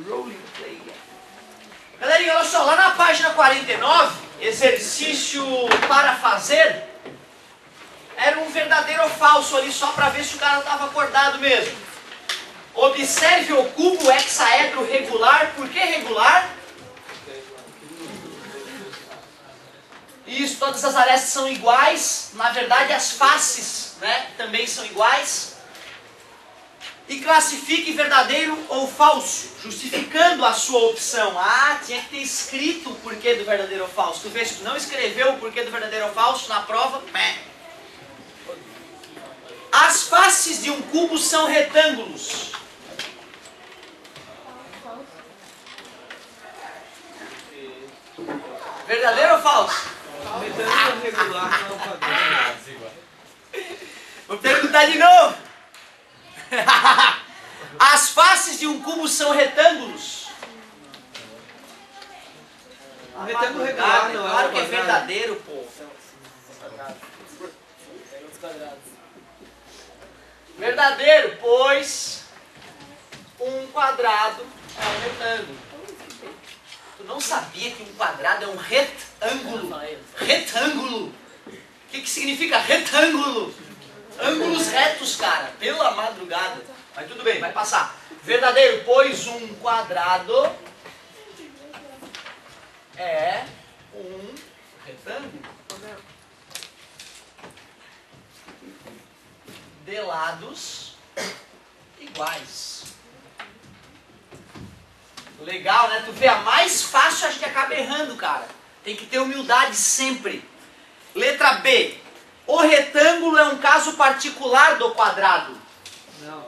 Roleplay. Galerinha, olha só, lá na página 49, exercício para fazer, era um verdadeiro ou falso ali, só para ver se o cara estava acordado mesmo. Observe o cubo hexaedro regular. Por que regular? Isso, todas as arestas são iguais. Na verdade, as faces, né, também são iguais. E classifique verdadeiro ou falso, justificando a sua opção. Ah, tinha que ter escrito o porquê do verdadeiro ou falso. Tu vê, se tu não escreveu o porquê do verdadeiro ou falso na prova, As faces de um cubo são retângulos. Verdadeiro ou falso? Retângulo regular não quadrado. Vou perguntar de novo. As faces de um cubo são retângulos. Um retângulo regular não é claro que é quadrado. verdadeiro, pô. Verdadeiro, pois um quadrado é um retângulo. Tu não sabia que um quadrado é um retângulo? Retângulo. O que significa retângulo? Ângulos retos, cara. Pela madrugada. Mas tudo bem, vai passar. Verdadeiro, pois um quadrado é um retângulo de lados iguais. Legal, né? Tu vê, a mais fácil a gente acaba errando, cara. Tem que ter humildade sempre. Letra B. O retângulo é um caso particular do quadrado. Não.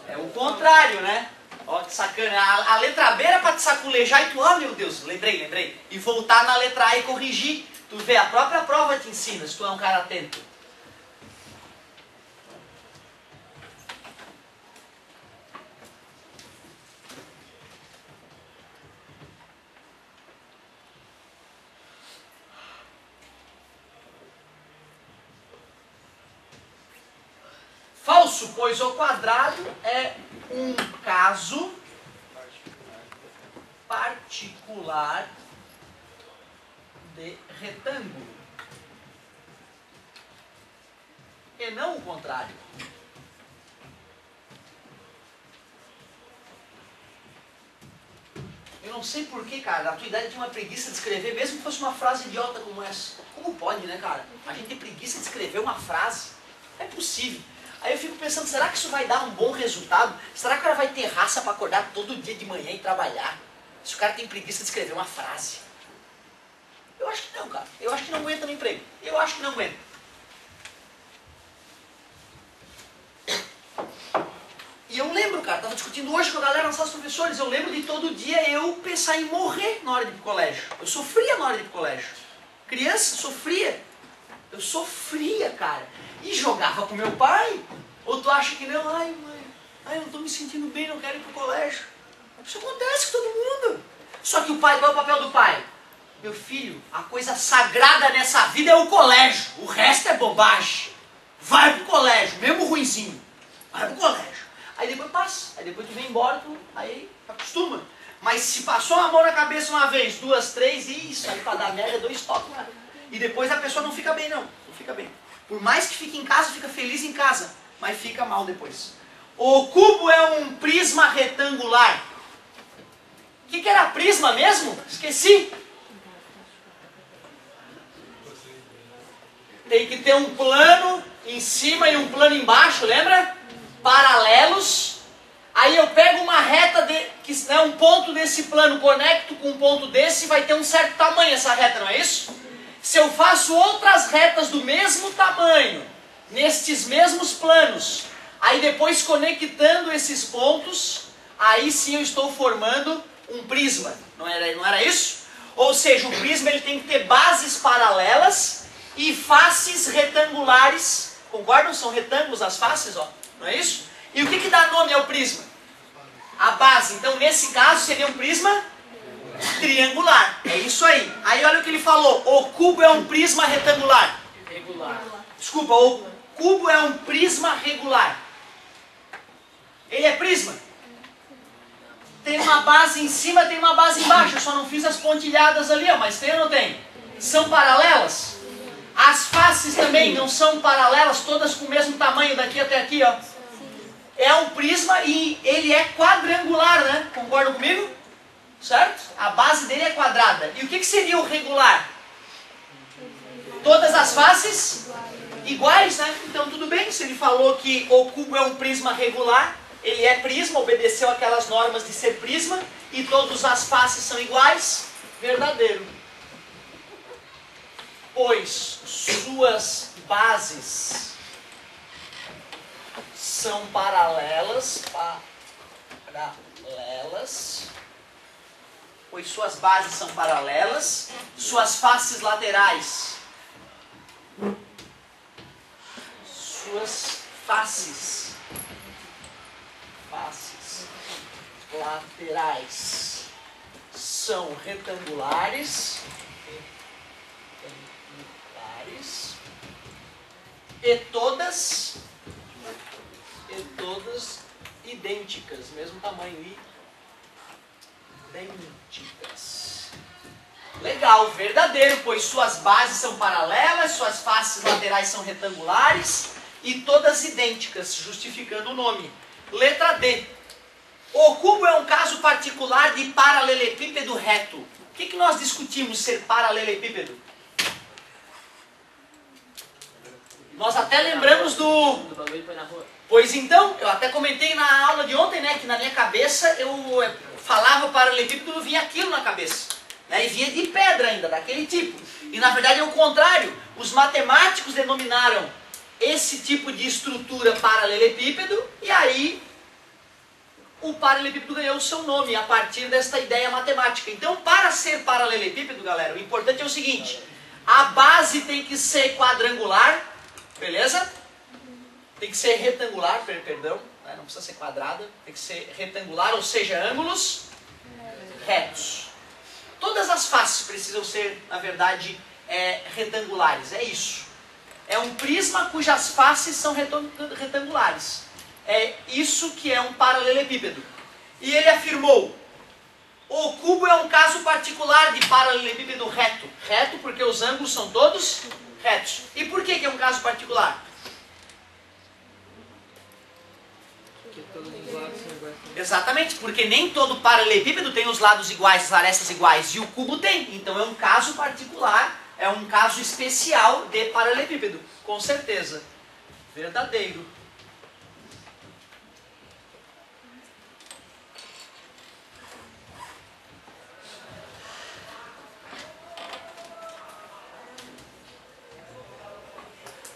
É o contrário, né? Ó, que sacana. A letra B era pra te saculejar e tu, oh meu Deus, lembrei. E voltar na letra A e corrigir. Tu vê, a própria prova te ensina, se tu é um cara atento. Falso, pois o quadrado é um caso particular de retângulo. E não o contrário. Eu não sei porquê, cara, a tua idade tinha uma preguiça de escrever, mesmo que fosse uma frase idiota como essa. Como pode, né, cara? A gente tem preguiça de escrever uma frase. Não é possível. Aí eu fico pensando, será que isso vai dar um bom resultado? Será que o cara vai ter raça para acordar todo dia de manhã e trabalhar? Se o cara tem preguiça de escrever uma frase. Eu acho que não, cara. Eu acho que não aguenta no emprego. Eu acho que não aguenta. E eu lembro, cara, tava discutindo hoje com a galera, nossos professores, eu lembro de todo dia eu pensar em morrer na hora de ir pro colégio. Eu sofria na hora de ir pro colégio. Criança, sofria. Eu sofria, cara. E jogava com meu pai. Ou tu acha que não? Ai, mãe, eu não tô me sentindo bem, não quero ir pro colégio. Isso acontece com todo mundo. Só que o pai, qual é o papel do pai? Meu filho, a coisa sagrada nessa vida é o colégio. O resto é bobagem. Vai pro colégio, mesmo ruinzinho. Vai pro colégio. Aí depois passa. Aí depois tu vem embora, aí acostuma. Mas se passou uma mão na cabeça uma vez, duas, três, isso aí pra dar merda, 2 toques. E depois a pessoa não fica bem, não. Não fica bem. Por mais que fique em casa, fica feliz em casa. Mas fica mal depois. O cubo é um prisma retangular. O que era prisma mesmo? Esqueci. Tem que ter um plano em cima e um plano embaixo, lembra? Paralelos. Aí eu pego uma reta, que é um ponto desse plano, conecto com um ponto desse e vai ter um certo tamanho essa reta, não é isso? Se eu faço outras retas do mesmo tamanho, nestes mesmos planos, aí depois conectando esses pontos, aí sim eu estou formando um prisma. Não era isso? Ou seja, o prisma ele tem que ter bases paralelas e faces retangulares. Concordam? São retângulos as faces, ó. Não é isso? E o que dá nome ao prisma? A base. Então, nesse caso, seria um prisma triangular. É isso aí. Aí olha o que ele falou. O cubo é um prisma retangular. Regular. Desculpa, o cubo é um prisma regular. Ele é prisma? tem uma base em cima, tem uma base embaixo. Eu só não fiz as pontilhadas ali, ó, mas tem ou não tem? São paralelas? As faces também não são paralelas, todas com o mesmo tamanho daqui até aqui, ó. É um prisma e ele é quadrangular, né? Concordam comigo? Certo? A base dele é quadrada. E o que seria o regular? Todas as faces iguais, né? Então tudo bem, se ele falou que o cubo é um prisma regular, ele é prisma, obedeceu aquelas normas de ser prisma, e todas as faces são iguais, verdadeiro. Pois suas bases são paralelas, pois suas bases são paralelas, suas faces laterais, suas faces laterais são retangulares e todas idênticas, mesmo tamanho, idênticas. Legal, verdadeiro, pois suas bases são paralelas, suas faces laterais são retangulares e todas idênticas, justificando o nome. Letra D. O cubo é um caso particular de paralelepípedo reto. O que nós discutimos ser paralelepípedo? Nós até lembramos do... Pois então, eu até comentei na aula de ontem, né, que na minha cabeça eu falava paralelepípedo e vinha aquilo na cabeça. Né, e vinha de pedra ainda, daquele tipo. E na verdade é o contrário. Os matemáticos denominaram esse tipo de estrutura paralelepípedo e aí o paralelepípedo ganhou o seu nome a partir desta ideia matemática. Então, para ser paralelepípedo, galera, o importante é o seguinte: a base tem que ser quadrangular, beleza? Tem que ser retangular, perdão, né? Não precisa ser quadrada, tem que ser retangular, ou seja, ângulos retos. Todas as faces precisam ser, na verdade, retangulares, é isso. É um prisma cujas faces são retangulares. É isso que é um paralelepípedo. E ele afirmou: o cubo é um caso particular de paralelepípedo reto. Reto porque os ângulos são todos retos. E por que é um caso particular? Porque todos os lados são iguais. Exatamente, porque nem todo paralelepípedo tem os lados iguais, as arestas iguais, e o cubo tem. Então é um caso particular, é um caso especial de paralelepípedo, com certeza. Verdadeiro.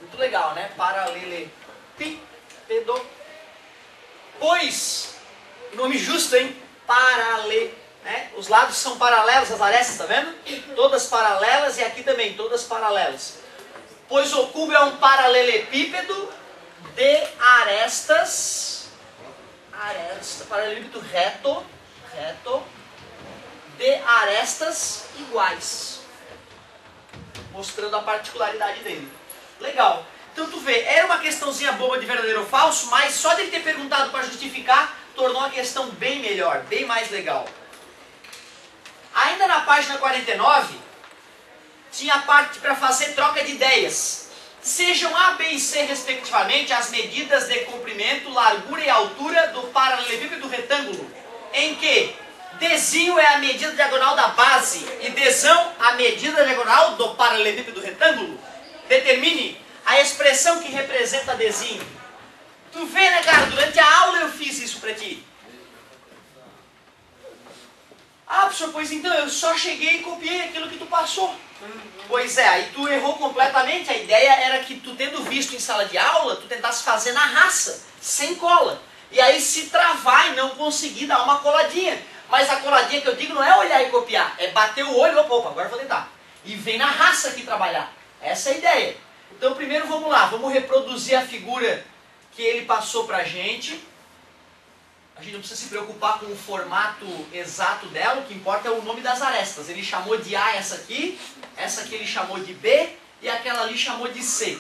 Muito legal, né? Paralelepípedo. Pois, nome justo, hein? Né? Os lados são paralelos, as arestas, tá vendo? Todas paralelas e aqui também, todas paralelas. Pois o cubo é um paralelepípedo de arestas, paralelepípedo reto, de arestas iguais. Mostrando a particularidade dele. Legal. Então tu vê, era uma questãozinha boba de verdadeiro ou falso, mas só de ter perguntado para justificar, tornou a questão bem melhor, bem mais legal. Ainda na página 49, tinha a parte para fazer troca de ideias. Sejam A, B e C, respectivamente, as medidas de comprimento, largura e altura do paralelepípedo retângulo, em que Dzinho é a medida diagonal da base e Dzão a medida diagonal do paralelepípedo retângulo. Determine a expressão que representa Dzinho. Tu vê, né, cara? Durante a aula eu fiz isso pra ti. Ah, professor, pois então, eu só cheguei e copiei aquilo que tu passou. Pois é, aí tu errou completamente. A ideia era que tu, tendo visto em sala de aula, tu tentasse fazer na raça, sem cola. E aí se travar e não conseguir dar uma coladinha. Mas a coladinha que eu digo não é olhar e copiar, é bater o olho, opa, agora eu vou tentar. E vem na raça aqui trabalhar. Essa é a ideia. Então primeiro vamos lá, vamos reproduzir a figura que ele passou pra gente. A gente não precisa se preocupar com o formato exato dela, o que importa é o nome das arestas. Ele chamou de A essa aqui ele chamou de B e aquela ali chamou de C.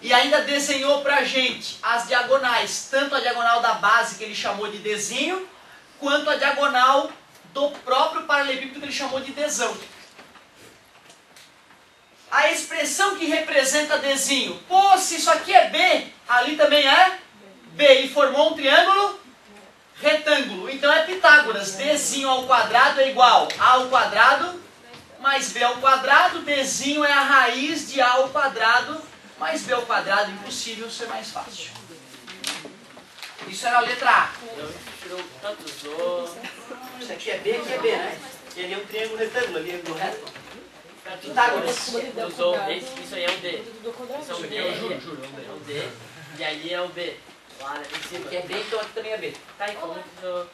E ainda desenhou pra gente as diagonais, tanto a diagonal da base que ele chamou de Dzinho, quanto a diagonal do próprio paralelepípedo que ele chamou de Dzão. A expressão que representa Dzinho, pô, se isso aqui é B, ali também é B, e formou um triângulo retângulo. Então é Pitágoras, Dzinho ao quadrado é igual a ao quadrado mais B ao quadrado, Dzinho é a raiz de A ao quadrado mais B ao quadrado, impossível ser mais fácil. Isso era a letra A. Tirou tantos O. Isso aqui é B, aqui é B, né? E ali é um triângulo retângulo, ali é correto? Pitágoras. Usou isso aí é um D. Isso é um D. É um D. E ali é o B. Lá em cima. Aqui é B, então aqui também é B. Tá, e como que eu...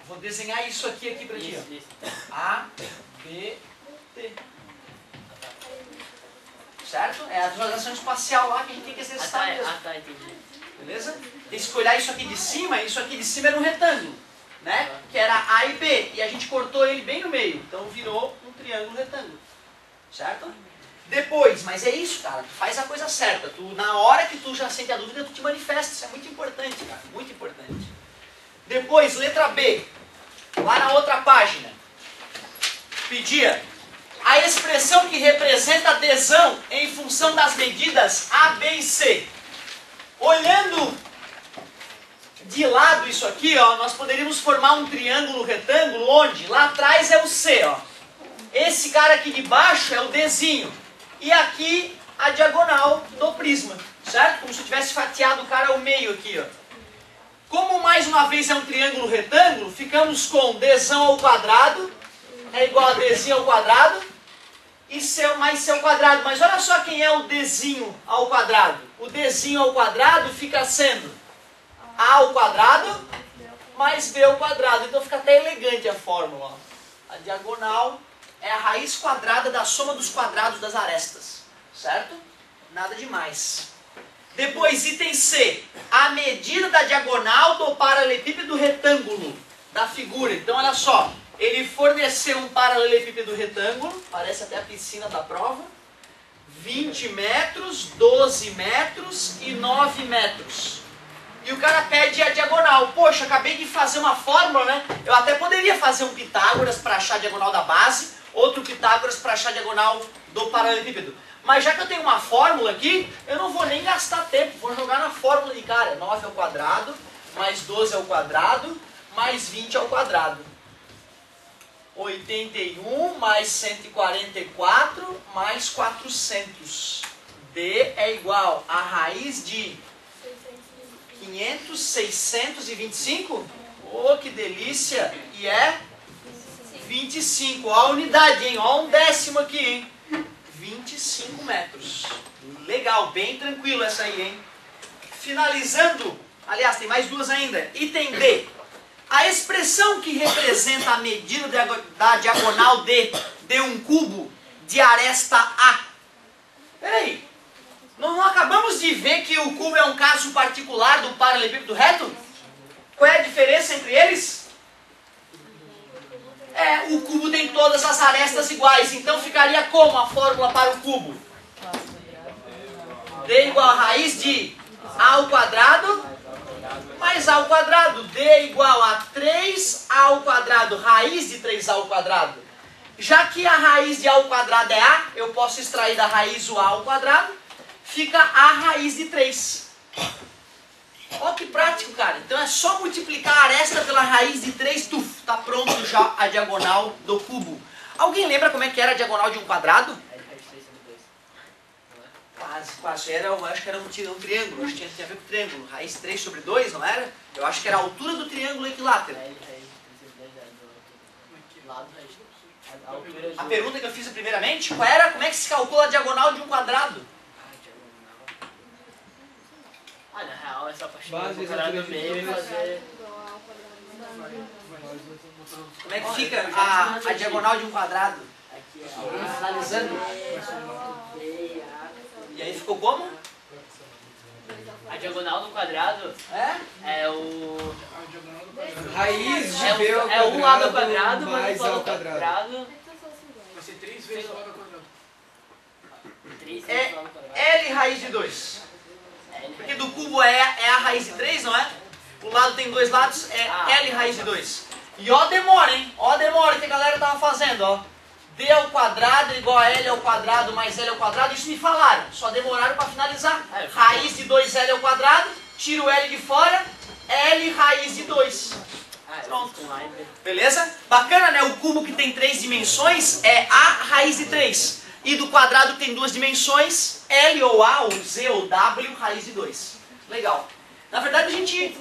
Vou desenhar isso aqui pra ti. Ó. Isso. A, B, T. Certo? É a visualização espacial lá que a gente tem que exercitar mesmo. Tá, entendi. Beleza? Tem que olhar isso aqui de cima, e isso aqui de cima era um retângulo, né? Que era A e B, e a gente cortou ele bem no meio, então virou um triângulo retângulo, certo? Depois, mas é isso, cara, tu faz a coisa certa, tu, na hora que tu já sente a dúvida, tu te manifesta, isso é muito importante, cara, muito importante. Depois, letra B, lá na outra página, pedia a expressão que representa adesão em função das medidas A, B e C. Olhando de lado isso aqui, ó, nós poderíamos formar um triângulo retângulo onde lá atrás é o C, ó. Esse cara aqui de baixo é o Dzinho. E aqui a diagonal do prisma, certo? Como se eu tivesse fatiado o cara ao meio aqui, ó. Como mais uma vez é um triângulo retângulo, ficamos com Dzão ao quadrado é igual a Dzinho ao quadrado e C mais C ao quadrado. Mas olha só quem é o Dzinho ao quadrado. O Dzinho ao quadrado fica sendo A ao quadrado mais B ao quadrado. Então fica até elegante a fórmula. Ó. A diagonal é a raiz quadrada da soma dos quadrados das arestas. Certo? Nada demais. Depois, item C. A medida da diagonal do paralelepípedo retângulo da figura. Então, olha só. Ele forneceu um paralelepípedo retângulo. Parece até a piscina da prova. 20 metros, 12 metros e 9 metros. E o cara pede a diagonal. Poxa, acabei de fazer uma fórmula, né? Eu até poderia fazer um Pitágoras para achar a diagonal da base, outro Pitágoras para achar a diagonal do paralelepípedo. Mas já que eu tenho uma fórmula aqui, eu não vou nem gastar tempo. Vou jogar na fórmula de cara. 9 ao quadrado, mais 12 ao quadrado, mais 20 ao quadrado. 81 mais 144 mais 400. D é igual a raiz de 500, 625. Oh, que delícia! E é 25. Ó a unidade, hein? Ó um décimo aqui, hein? 25 metros. Legal, bem tranquilo essa aí, hein? Finalizando, aliás, tem mais duas ainda. Item D. A expressão que representa a medida da diagonal de um cubo de aresta A. Peraí. Não acabamos de ver que o cubo é um caso particular do paralelepípedo reto? Qual é a diferença entre eles? O cubo tem todas as arestas iguais, então ficaria como a fórmula para o cubo? D igual a raiz de A ao quadrado mais A ao quadrado. D igual a 3A ao quadrado, raiz de 3A ao quadrado. Já que a raiz de A ao quadrado é A, eu posso extrair da raiz o A ao quadrado, fica A raiz de 3. Olha que prático, cara. Então é só multiplicar a aresta pela raiz de 3, tuf, tá pronto já a diagonal do cubo. Alguém lembra como é que era a diagonal de um quadrado? Quase. Eu acho que era um triângulo, acho que tinha a ver com triângulo. Raiz 3 sobre 2, não era? Eu acho que era a altura do triângulo equilátero. A pergunta que eu fiz primeiramente, qual era? Como é que se calcula a diagonal de um quadrado? Na real é só partir do quadrado do meio e fazer... Como é que fica a diagonal de um quadrado? Analisando. E aí ficou como? A diagonal do quadrado é o... Raiz de B ao quadrado, é um lado ao quadrado mais ao quadrado. Vai ser 3 vezes o lado ao quadrado. 3 vezes o lado ao quadrado. L raiz de 2. Porque do cubo é a raiz de 3, não é? O lado tem 2 lados, é L raiz de 2. E ó demora, hein? Ó demora que a galera tava fazendo, ó. D ao quadrado igual a L ao quadrado mais L ao quadrado, isso me falaram. Só demoraram para finalizar. Raiz de 2L ao quadrado, tiro o L de fora, L raiz de 2. Pronto. Beleza? Bacana, né? O cubo que tem 3 dimensões é A raiz de 3. E do quadrado que tem 2 dimensões, L ou A ou Z ou W raiz de 2. Legal. Na verdade a gente...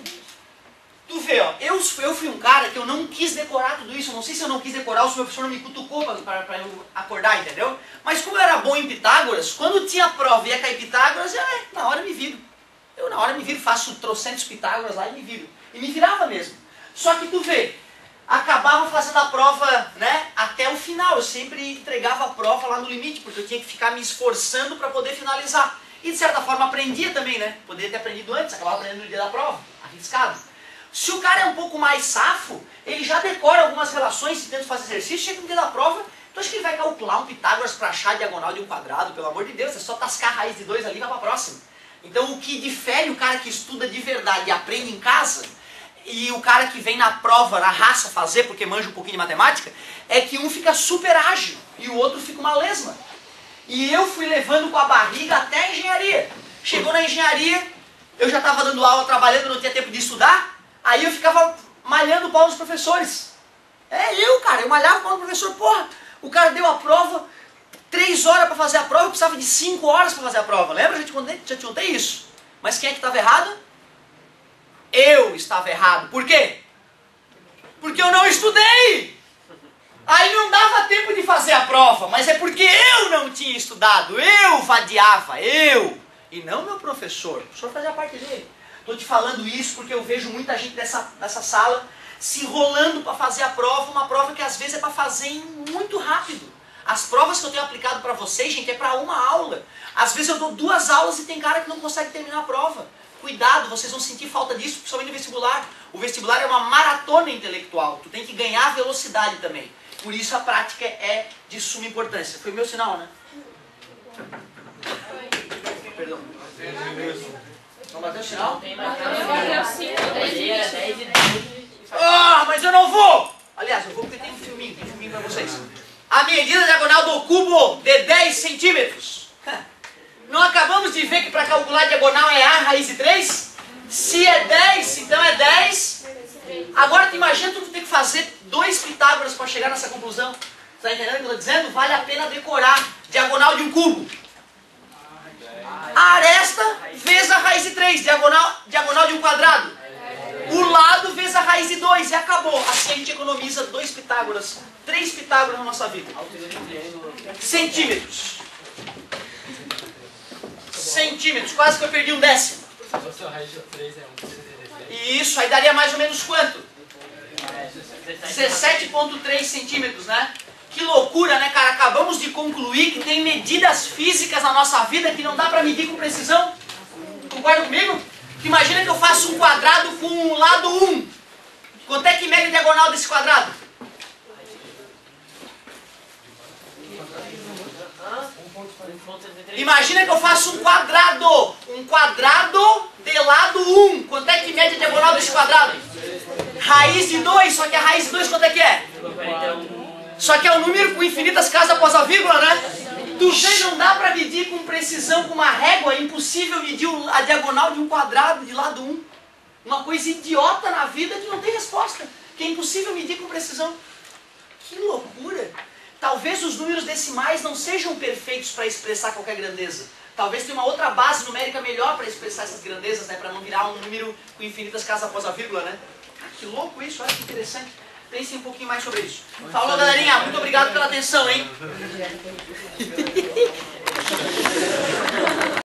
Tu vê, ó, eu fui um cara que eu não quis decorar tudo isso. Eu não sei se eu não quis decorar, o professor não me cutucou para eu acordar, entendeu? Mas como eu era bom em Pitágoras, quando tinha prova e ia cair Pitágoras, na hora me viro. Eu na hora me viro, faço trocentos Pitágoras lá e me viro. E me virava mesmo. Só que tu vê, acabava fazendo a prova, né, até o final. Eu sempre entregava a prova lá no limite, porque eu tinha que ficar me esforçando para poder finalizar. E de certa forma aprendia também, né? Poderia ter aprendido antes, acabava aprendendo no dia da prova, arriscado. Se o cara é um pouco mais safo, ele já decora algumas relações e tenta fazer exercício, chega no dia da prova, tu acha que ele vai calcular um Pitágoras para achar a diagonal de um quadrado? Pelo amor de Deus, é só tascar a raiz de 2 ali e vai para a próxima. Então o que difere o cara que estuda de verdade e aprende em casa, e o cara que vem na prova, na raça fazer, porque manja um pouquinho de matemática, é que um fica super ágil e o outro fica uma lesma. E eu fui levando com a barriga até a engenharia. Chegou na engenharia, eu já estava dando aula, trabalhando, não tinha tempo de estudar. Aí eu ficava malhando o pau dos professores. Eu malhava o pau do professor. Porra, o cara deu a prova, 3 horas para fazer a prova, eu precisava de 5 horas para fazer a prova. Lembra? Já te contei isso. Mas quem é que estava errado? Eu estava errado. Por quê? Porque eu não estudei. Aí não dava tempo de fazer a prova, mas é porque eu não tinha estudado. Eu vadiava, e não meu professor. O professor fazia parte dele. Estou te falando isso porque eu vejo muita gente nessa sala se enrolando para fazer a prova, uma prova que às vezes é para fazer muito rápido. As provas que eu tenho aplicado para vocês, gente, é para uma aula. Às vezes eu dou 2 aulas e tem cara que não consegue terminar a prova. Cuidado, vocês vão sentir falta disso, principalmente no vestibular. O vestibular é uma maratona intelectual, tu tem que ganhar velocidade também. Por isso a prática é de suma importância. Foi meu sinal, né? Perdão. Não bateu o sinal? Mas eu não vou! Aliás, eu vou porque tem um filminho pra vocês. A medida diagonal do cubo de 10 centímetros. Não acabamos de ver que para calcular a diagonal é A raiz de 3? Se é 10, então é 10. Agora tu imagina tu ter que fazer 2 Pitágoras para chegar nessa conclusão. Tá entendendo o que eu estou dizendo? Vale a pena decorar diagonal de um cubo. A aresta vezes a raiz de 3, diagonal de um quadrado. O lado vezes a raiz de 2 e acabou. Assim a gente economiza 2 Pitágoras, 3 Pitágoras na nossa vida. Centímetros. Centímetros, quase que eu perdi um décimo. E isso aí daria mais ou menos quanto? 17,3 centímetros, né? Que loucura, né, cara? Acabamos de concluir que tem medidas físicas na nossa vida que não dá pra medir com precisão. Concorda comigo? Imagina que eu faço um quadrado com um lado 1. Quanto é que mede a diagonal desse quadrado? Imagina que eu faço um quadrado de lado 1. Quanto é que mede a diagonal desse quadrado? Raiz de 2, só que a raiz de 2 quanto é que é? Só que é um número com infinitas casas após a vírgula, né? Tu vê, não dá pra medir com precisão com uma régua, é impossível medir a diagonal de um quadrado de lado 1. Uma coisa idiota na vida que não tem resposta, que é impossível medir com precisão. Que loucura! Talvez os números decimais não sejam perfeitos para expressar qualquer grandeza. Talvez tenha uma outra base numérica melhor para expressar essas grandezas, né? Para não virar um número com infinitas casas após a vírgula, né? Que louco isso, olha que interessante. Pensem um pouquinho mais sobre isso. Falou, galerinha. Muito obrigado pela atenção, hein?